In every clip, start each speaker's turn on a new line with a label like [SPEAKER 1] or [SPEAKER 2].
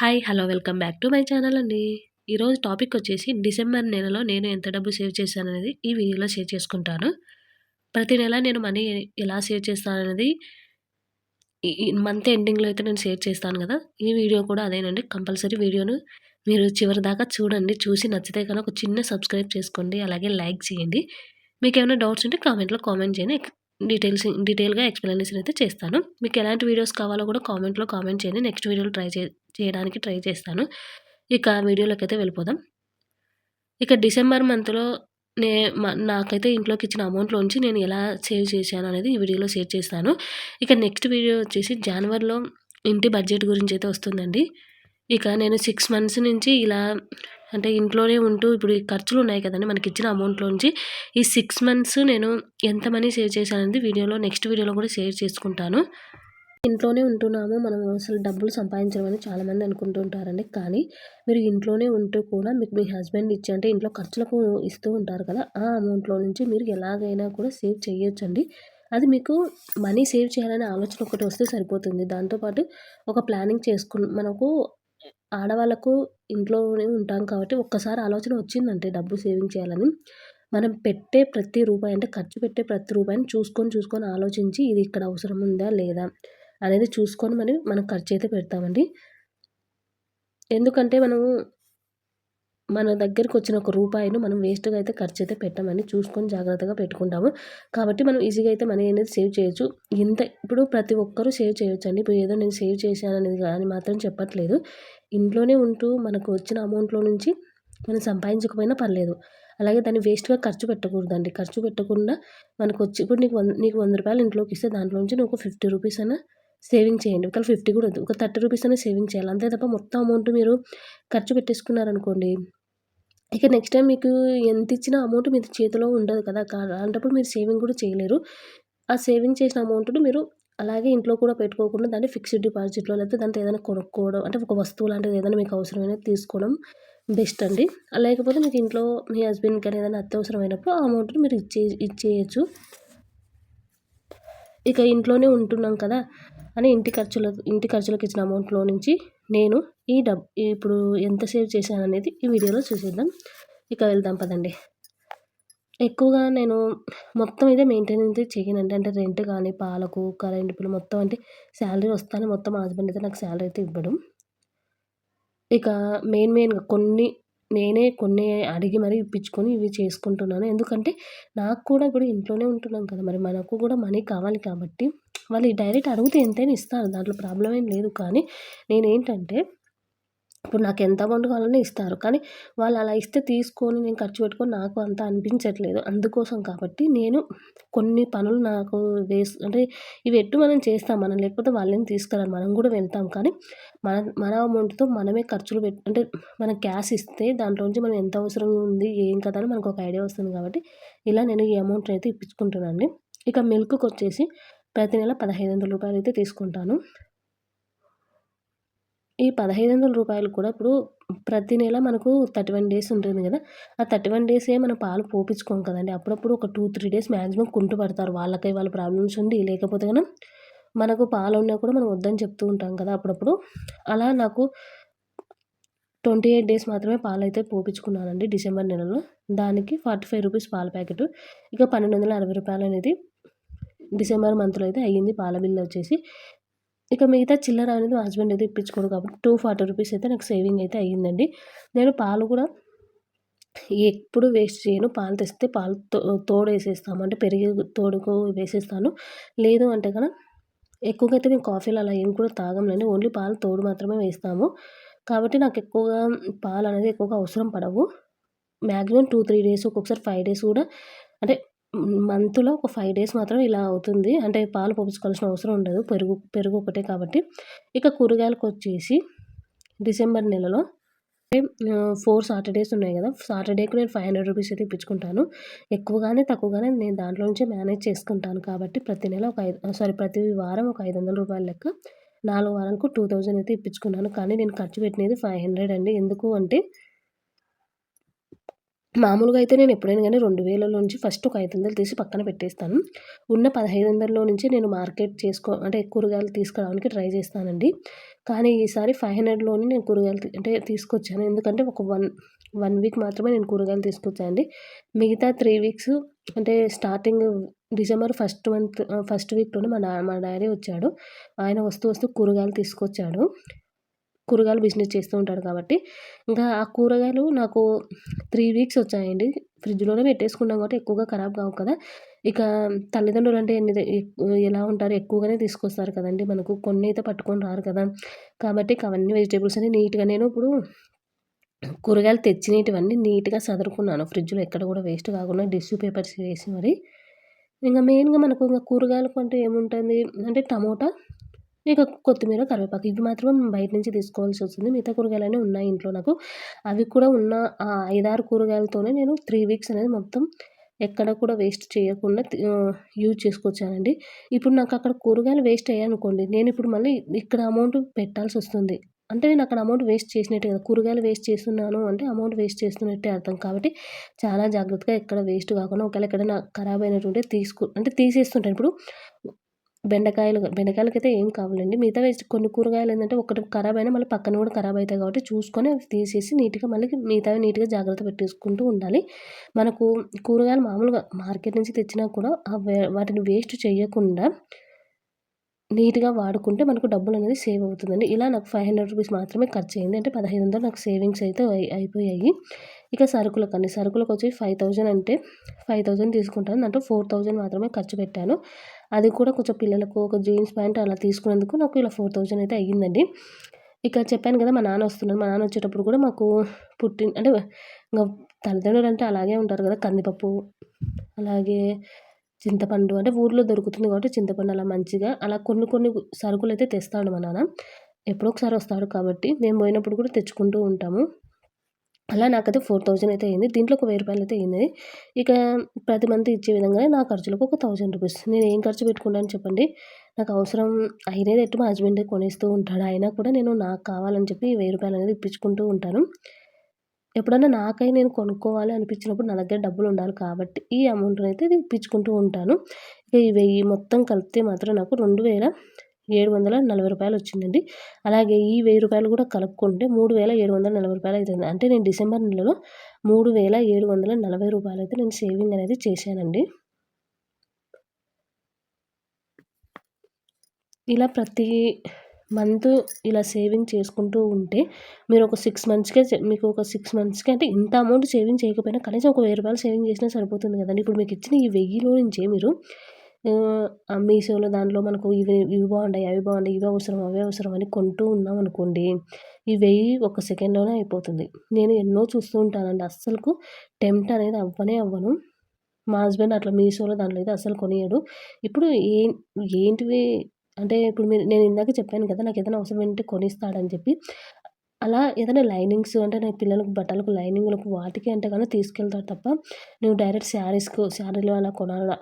[SPEAKER 1] Hi! Hello! Welcome back to my channel అండి. ఈరోజు topic వచ్చేసి డిసెంబర్ నెలలో నేను ఎంత డబ్బు సేవ్ చేశాననేది ఈ వీడియోలో షేర్ చేసుకుంటాను. ప్రతి నెల నేను మనీ ఎలా సేవ్ చేస్తాననేది ఈ మంత్ ఎండింగ్‌లో అయితే నేను షేర్ చేస్తాను గదా! ఈ వీడియో కూడా అదేనండి. కంపల్సరీ వీడియోను మీరు చివరి దాకా చూడండి. చూసి నచ్చితే గనక ఒక చిన్న సబ్స్క్రైబ్ చేసుకోండి. అలాగే లైక్ చేయండి. మీకేమైనా డౌట్స్ ఉంటే కామెంట్ చేయండి. డీటెయిల్‌గా ఎక్స్‌ప్లనేషన్ అయితే చేస్తాను. మీకు ఎలాంటి వీడియోస్ కావాలో కూడా కామెంట్‌లో కామెంట్ చేయండి. నెక్స్ట్ వీడియోలో చేయడానికి ట్రై చేస్తాను. ఇక వీడియోలోకైతే వెళ్ళిపోదాం. ఇక డిసెంబర్ మంత్‌లో నే నాకైతే ఇంట్లోకిచ్చిన అమౌంట్‌లోంచి నేను ఎలా సేవ్ చేశాననేది ఈ వీడియోలో షేర్ చేస్తాను. ఇక నెక్స్ట్ వీడియో వచ్చేసి జాన్వరిలో ఇంటి బడ్జెట్ గురించైతే వస్తుందండి. ఇక నేను 6 మంత్స్ నుంచి ఇలా అంటే ఇంట్లోనే ఉంటూ ఇప్పుడు ఈ ఖర్చులున్నాయి కదండీ! మనకిచ్చిన అమౌంట్‌లోంచి ఈ 6 మంత్స్ నేను ఎంత మనీ సేవ్ చేశాననేది నెక్స్ట్ వీడియోలో కూడా షేర్ చేసుకుంటాను. ఇంట్లోనే ఉంటున్నాము. మనం అసలు డబ్బులు సంపాదించమని చాలామంది అనుకుంటూ ఉంటారండి. కానీ మీరు ఇంట్లోనే ఉంటూ కూడా మీకు మీ హస్బెండ్ ఇచ్చే అంటే ఇంట్లో ఖర్చులకు ఇస్తూ ఉంటారు కదా! ఆ అమౌంట్‌లో నుంచి మీరు ఎలాగైనా కూడా సేవ్ చేయొచ్చండి. అది మీకు మనీ సేవ్ చేయాలనే ఆలోచన ఒకటి వస్తే సరిపోతుంది. దాంతో పాటు ఒక ప్లానింగ్ మనకు ఆడవాళ్ళకు ఇంట్లోనే ఉంటాం కాబట్టి ఒక్కసారి ఆలోచన వచ్చిందంటే డబ్బు సేవింగ్ చేయాలని, మనం పెట్టే ప్రతి రూపాయి అంటే ఖర్చు పెట్టే ప్రతి రూపాయిని చూసుకొని ఆలోచించి ఇది ఇక్కడ అవసరం ఉందా? లేదా? అనేది చూసుకొని మనం ఖర్చయితే పెడతామండి. ఎందుకంటే మన దగ్గరకొచ్చిన ఒక రూపాయిని మనం వేస్ట్‌గా అయితే ఖర్చయితే పెట్టమండి. చూసుకొని జాగ్రత్తగా పెట్టుకుంటాము. కాబట్టి మనం ఈజీగా అయితే మనీ అనేది సేవ్ చేయొచ్చు. ఇప్పుడు ప్రతి ఒక్కరు సేవ్ చేయొచ్చండి. ఇప్పుడు ఏదో నేను సేవ్ చేశాననేది గాని మాత్రం చెప్పట్లేదు. ఇంట్లోనే ఉంటూ మనకు వచ్చిన అమౌంట్‌లో నుంచి మనం సంపాదించకపోయినా పర్లేదు. అలాగే దాన్ని వేస్ట్‌గా ఖర్చు పెట్టకూడదండి. ఖర్చు పెట్టకుండా ఇప్పుడు నీకు రూ. 100 ఇంట్లోకిస్తే దాంట్లో నుంచి నువ్వు ఒక 50 రూపీస్ అన్నా సేవింగ్ చేయండి. ఒకవేళ 50 కూడా వద్దు. ఒక 30 రూపీస్ అన్నా సేవింగ్ చేయాలి. అంతే తప్ప మొత్తం అమౌంట్ మీరు ఖర్చు పెట్టేసుకున్నారనుకోండి, ఇక నెక్స్ట్ టైమ్ మీకు ఎంతిచ్చిన అమౌంట్ మీ చేతిలో ఉండదు కదా! అలాంటప్పుడు మీరు సేవింగ్ కూడా చేయలేరు. ఆ సేవింగ్ చేసిన అమౌంట్‌ని మీరు అలాగే ఇంట్లో కూడా పెట్టుకోకుండా దాన్ని ఫిక్స్డ్ డిపాజిట్‌లో లేకపోతే దాంతో ఏదైనా కొనుక్కోవడం అంటే ఒక వస్తువు లాంటిది ఏదైనా మీకు అవసరమైనది తీసుకోవడం బెస్ట్ అండి. లేకపోతే మీకు ఇంట్లో మీ హస్బెండ్‌కి గాని ఏదైనా అత్యవసరమైనప్పుడు ఆ అమౌంట్‌ని మీరు ఇచ్చేయొచ్చు. ఇక ఇంట్లోనే ఉంటున్నాం కదా! అని ఇంటి ఖర్చులకు ఇచ్చిన అమౌంట్‌లో నుంచి నేను ఇప్పుడు ఎంత సేవ్ చేశాననేది ఈ వీడియోలో చూసేద్దాం. ఇక వెళ్దాం పదండి. ఎక్కువగా నేను మొత్తం ఇదే మెయింటెనెన్స్ చెయ్యనండి. అంటే రెంట్ గానీ, పాలకు, కరెంట్ బిల్ మొత్తం అంటే శాలరీ వస్తానే మొత్తం మా హస్బెండ్ అయితే నాకు శాలరీ అయితే ఇవ్వడు. ఇక మెయిన్‌గా నేనే కొన్ని అడిగి మరీ ఇప్పించుకొని ఇవి చేసుకుంటున్నాను. ఎందుకంటే నాకు కూడా ఇప్పుడు ఇంట్లోనే ఉంటున్నాం కదా! మరి మనకు కూడా మనీ కావాలి కాబట్టి వాళ్ళు డైరెక్ట్ అడిగితే ఎంతైనా ఇస్తారు. దాంట్లో ప్రాబ్లమ్ ఏం లేదు. కానీ నేనేంటంటే ఇప్పుడు నాకెంత అమౌంట్ కావాలన్నా ఇస్తారు. కానీ వాళ్ళు అలా ఇస్తే తీసుకొని నేను ఖర్చు పెట్టుకొని నాకు అంత అనిపించట్లేదు. అందుకోసం కాబట్టి నేను కొన్ని పనులు నాకు అంటే ఇవి ఎటు మనం చేస్తాం. మనం లేకపోతే వాళ్ళేం తీసుకురారు. మనం కూడా వెళ్తాం. కానీ మన మన అమౌంట్‌తో మనమే ఖర్చులు అంటే మనం క్యాష్ ఇస్తే దాంట్లో నుంచి మనం ఎంత అవసరం ఉంది, ఏం కథ అని మనకు ఒక ఐడియా వస్తుంది కాబట్టి ఇలా నేను ఈ అమౌంట్‌ని అయితే ఇప్పించుకుంటున్నానండి. ఇక మిల్క్‌కొచ్చేసి ప్రతి నెల రూ. 1500 అయితే తీసుకుంటాను. ఈ రూ. 1500 కూడా ఇప్పుడు ప్రతి నెల మనకు 31 డేస్ ఉంటుంది గదా! ఆ 31 డేసే మనం పాలు పోపించుకోం కదండీ! అప్పుడప్పుడు ఒక 2, 3 డేస్ మాక్సిమం కుంటు పడతారు. వాళ్ళ ప్రాబ్లమ్స్ ఉండి లేకపోతే గనం మనకు పాలున్నా కూడా మనం వద్దని చెప్తూ ఉంటాం కదా! అప్పుడప్పుడు. అలా నాకు 28 డేస్ మాత్రమే పాలైతే పోపించుకున్నానండి డిసెంబర్ నెలలో. దానికి రూ. 45 పాల ప్యాకెటు. ఇక రూ. 1260 అనేది డిసెంబర్ మంత్‌లో అయితే అయ్యింది పాల బిల్లొచ్చేసి. ఇక మిగతా చిల్లర అనేది మా హస్బెండ్ అయితే ఇప్పించుకోడు కాబట్టి రూ. 240 అయితే నాకు సేవింగ్ అయితే అయ్యిందండి. నేను పాలు కూడా ఎప్పుడు వేస్ట్ చేయను. పాలు తెస్తే పాలు తోడేసేస్తాము. అంటే పెరుగు తోడుకు వేసేస్తాను. లేదు అంటే ఎక్కువగా అయితే మేము కాఫీలు అలా ఏం కూడా తాగంలేండి. ఓన్లీ పాలు తోడు మాత్రమే వేస్తాము. కాబట్టి నాకు ఎక్కువగా పాలనేది ఎక్కువగా అవసరం పడవు. మాక్సిమం 2, 3 డేస్ ఒక్కొక్కసారి 5 డేస్ కూడా అంటే మంత్‌లో ఒక 5 డేస్ మాత్రం ఇలా అవుతుంది. అంటే పాలు పోపించుకోవాల్సిన అవసరం ఉండదు. పెరుగు ఒకటే కాబట్టి. ఇక కూరగాయలకొచ్చేసి డిసెంబర్ నెలలో 4 సాటర్‌డేస్ ఉన్నాయి గదా! సాటర్‌డేకి నేను రూ. 500 అయితే ఇప్పించుకుంటాను. ఎక్కువగానే, తక్కువగానే నేను దాంట్లో నుంచే మేనేజ్ చేసుకుంటాను కాబట్టి ప్రతి వారం ఒక రూ. 500 లెక్క 4 వారాలకు 2000 అయితే ఇప్పించుకున్నాను. కానీ నేను ఖర్చు పెట్టినది 500 అండి. ఎందుకు అంటే మామూలుగా అయితే నేను ఎప్పుడైనా గానీ 2000లో నుంచి ఫస్ట్ ఒక 500 తీసి పక్కన పెట్టేస్తాను. ఉన్న 1500లో నుంచి నేను మార్కెట్ అంటే కూరగాయలు తీసుకురావడానికి ట్రై చేస్తానండి. కానీ ఈసారి 500లోనే నేను కూరగాయలు అంటే తీసుకొచ్చాను. ఎందుకంటే ఒక 1 వీక్ మాత్రమే నేను కూరగాయలు తీసుకొచ్చా అండి. మిగతా 3 వీక్స్ అంటే స్టార్టింగ్ డిసెంబర్ ఫస్ట్ వీక్‌లోనే మా డ్యాడీ వచ్చాడు. ఆయన వస్తూ కూరగాయలు తీసుకొచ్చాడు. కూరగాయలు బిజినెస్ చేస్తూ ఉంటాడు కాబట్టి, ఇంకా ఆ కూరగాయలు నాకు 3 వీక్స్ వచ్చాయండి. ఫ్రిడ్జ్‌లోనే పెట్టేసుకున్నాం కాబట్టి ఎక్కువగా ఖరాబ్ కావు కదా! ఇక తల్లిదండ్రులంటే ఎలా ఉంటారు, ఎక్కువగానే తీసుకొస్తారు కదండీ! మనకు కొన్నైతే పట్టుకొని రారు కదా! కాబట్టి ఇక అవన్నీ వెజిటబుల్స్ అన్ని నీట్‌గా నేను ఇప్పుడు కూరగాయలు తెచ్చినేటివన్నీ నీట్‌గా సదురుకున్నాను. ఫ్రిడ్జ్‌లో ఎక్కడ కూడా వేస్ట్ కాకుండా టిష్యూ పేపర్స్ వేసి మరి. ఇంక మెయిన్‌గా మనకు కూరగాయలకు అంటే ఏముంటుంది అంటే టమోటా, ఇక కొత్తిమీర, కరివేపాకు ఇవి మాత్రం బయట నుంచి తీసుకోవాల్సొస్తుంది. మిగతా కూరగాయలన్నీ ఉన్నాయి ఇంట్లో నాకు. అవి కూడా ఉన్న 5, 6 కూరగాయలతోనే నేను 3 వీక్స్ అనేది మొత్తం ఎక్కడ కూడా వేస్ట్ చేయకుండా యూజ్ చేసుకొచ్చానండి. ఇప్పుడు నాకక్కడ కూరగాయలు వేస్ట్ అయ్యాయనుకోండి, నేనిప్పుడు మళ్ళీ ఇక్కడ అమౌంట్ పెట్టాల్సొస్తుంది. అంటే నేనక్కడ అమౌంట్ వేస్ట్ చేసినట్టే కదా! కూరగాయలు వేస్ట్ చేస్తున్నాను అంటే అమౌంట్ వేస్ట్ చేస్తున్నట్టే అర్థం. కాబట్టి చాలా జాగ్రత్తగా ఎక్కడ వేస్ట్ కాకుండా ఒకవేళ ఎక్కడైనా ఖరాబ్ అయినట్టుంటే అంటే తీసేస్తుంటాను. ఇప్పుడు బెండకాయలకైతే ఏం కాదులెండి. మిగతా కొన్ని కూరగాయలేందంటే ఒకటి ఖరాబయినా మళ్ళీ పక్కన కూడా ఖరాబయితాయి కాబట్టి చూసుకొని అవి తీసేసి నీట్‌గా మళ్ళీ మిగతావి నీట్‌గా జాగ్రత్త పెట్టేసుకుంటూ ఉండాలి. మనకు కూరగాయలు మామూలుగా మార్కెట్ నుంచి తెచ్చినా కూడా వాటిని వేస్ట్ చెయ్యకుండా నీట్‌గా వాడుకుంటే మనకు డబ్బులనేది సేవ్ అవుతుందండి. ఇలా నాకు రూ. 500 మాత్రమే ఖర్చయింది. అంటే 1500 నాకు సేవింగ్స్ అయితే అయిపోయాయి. ఇక సరుకులకొచ్చి 5000 అంటే 5000 తీసుకుంటాను. దాంట్లో 4000 మాత్రమే ఖర్చు పెట్టాను. అది కూడా కొంచెం పిల్లలకు ఒక జీన్స్ ప్యాంట్ అలా తీసుకున్నందుకు నాకు ఇలా 4000 అయితే అయ్యిందండి. ఇక చెప్పాను కదా! మా నాన్న వస్తున్నారు. మా నాన్న వచ్చేటప్పుడు కూడా మాకు అంటే ఇంగ తల్లిదండ్రులంటే అలాగే ఉంటారు కదా! కందిపప్పు, అలాగే చింతపండు అంటే ఊర్లో దొరుకుతుంది కాబట్టి చింతపండు అలా మంచిగా అలా కొన్ని సరుకులైతే తెస్తాడు మా నాన్న. ఎప్పుడో ఒకసారి వస్తాడు కాబట్టి మేము పోయినప్పుడు కూడా తెచ్చుకుంటూ ఉంటాము. అలా నాకైతే 4000 అయితే అయింది. దీంట్లో ఒక రూ. 1000 అయితే అయింది. ఇక ప్రతి మంత్ ఇచ్చే విధంగానే నా ఖర్చులకు ఒక రూ. 1000. నేను ఏం ఖర్చు పెట్టుకుంటాను చెప్పండి? నాకు అవసరం అయినది ఎటు మా హస్బెండే కొనిస్తూ ఉంటాడు. అయినా కూడా నేను నాకు కావాలని చెప్పి రూ. 1000 అనేది ఇప్పించుకుంటూ ఉంటాను. ఎప్పుడన్నా నాకై నేను కొనుక్కోవాలి అనిపించినప్పుడు నా దగ్గర డబ్బులుండాలి కాబట్టి ఈ అమౌంట్‌నైతే ఇప్పించుకుంటూ ఉంటాను. ఇక ఈ 1000 మొత్తం కలిపితే మాత్రం నాకు 2740 వచ్చిందండి. అలాగే ఈ రూ. 1000 కూడా కలుపుకుంటే రూ. 3740 అయితుంది. అంటే నేను డిసెంబర్ నెలలో రూ. 3740 అయితే నేను సేవింగ్ అనేది చేశానండి. ఇలా ప్రతి మంత్ ఇలా సేవింగ్ చేసుకుంటూ ఉంటే మీరు ఒక 6 మంత్స్‌కే మీకు ఒక 6 మంత్స్‌కి అంటే ఇంత అమౌంట్ సేవింగ్ చేయకపోయినా కనీసం ఒక రూ. 1000 సేవింగ్ చేసినా సరిపోతుంది కదండీ! ఇప్పుడు మీకిచ్చిన ఈ 1000లో నుంచే మీరు మీషోలో దాంట్లో మనకు ఇవి బాగుంటాయి, అవి బాగుంటాయి, ఇవి అవసరం, అవి అవసరం అని కొంటూ ఉన్నామనుకోండి, ఈ 1000 ఒక సెకండ్‌లోనే అయిపోతుంది. నేను ఎన్నో చూస్తూ ఉంటానండి. అస్సలకు టెంప్ట్ అనేది అవ్వను. మా హస్బెండ్ అట్లా మీషోలో దాంట్లో అయితే అస్సలు కొనియడు. ఇప్పుడు ఏంటివి అంటే ఇప్పుడు నేను ఇందాక చెప్పాను కదా! నాకేదైనా అవసరమైంటే కొనిస్తాడని చెప్పి. అలా ఏదైనా లైనింగ్స్ అంటే నా పిల్లలకు బట్టలకు లైనింగులకు వాటికి అంటే గాని తీసుకెళ్తాడు తప్ప, నువ్వు డైరెక్ట్ శారీలు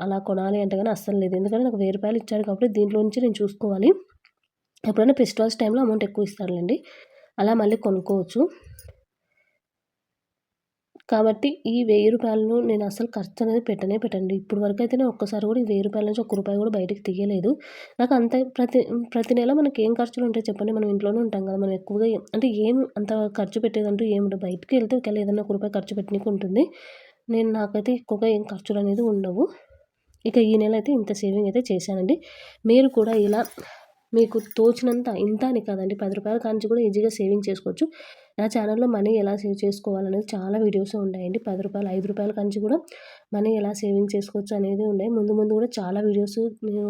[SPEAKER 1] అలా కొనాలి అంటే గాని అస్సలు లేదు. ఎందుకంటే నాకు రూ. 1000 ఇచ్చాడు కాబట్టి దీంట్లో నుంచి నేను చూసుకోవాలి. ఎప్పుడైనా ఫెస్టివల్స్ టైమ్‌లో అమౌంట్ ఎక్కువ ఇస్తాడులెండి. అలా మళ్ళీ కొనుక్కోవచ్చు. కాబట్టి ఈ రూ. 1000 నేను అసలు ఖర్చనేది పెట్టనండి. ఇప్పటి వరకైతే నేను ఒక్కసారి కూడా ఈ రూ. 1000 నుంచి ఒక్క రూపాయి కూడా బయటకి తీయలేదు. నాకు అంత ప్రతి నెల మనకేం ఖర్చులుంటాయి చెప్పండి? మనం ఇంట్లోనే ఉంటాం కదా! మనం ఎక్కువగా అంటే ఏం అంత ఖర్చు పెట్టేదంటూ ఏముండదు. బయటికెళ్తే ఒకవేళ ఏదన్నా ఒక రూపాయి ఖర్చు పెట్టనీకి ఉంటుంది. నాకైతే ఎక్కువగా ఏం ఖర్చులనేది ఉండవు. ఇక ఈ నెల అయితే ఇంత సేవింగ్ అయితే చేశానండి. మీరు కూడా ఇలా మీకు తోచినంత ఇంత అని కాదండి రూ. 10 కానుంచి కూడా ఈజీగా సేవింగ్ చేసుకోవచ్చు. నా ఛానల్‌లో మనీ ఎలా సేవ్ చేసుకోవాలనేది చాలా వీడియోస్ ఉన్నాయండి. రూ. 10, రూ. 5 కానుంచి కూడా మనీ ఎలా సేవింగ్ చేసుకోవచ్చు అనేది ఉన్నాయి. ముందు కూడా చాలా వీడియోస్ నేను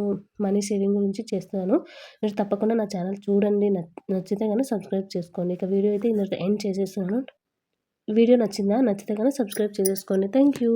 [SPEAKER 1] మనీ సేవింగ్ గురించి చేస్తాను. మీరు తప్పకుండా నా ఛానల్ చూడండి. నచ్చితే గనుక సబ్స్క్రైబ్ చేసుకోండి. ఇక వీడియో అయితే ఇంతటితో ఎండ్ చేసేస్తున్నాను. వీడియో నచ్చిందా? నచ్చితే గనుక సబ్స్క్రైబ్ చేసేసుకోండి. Thank you.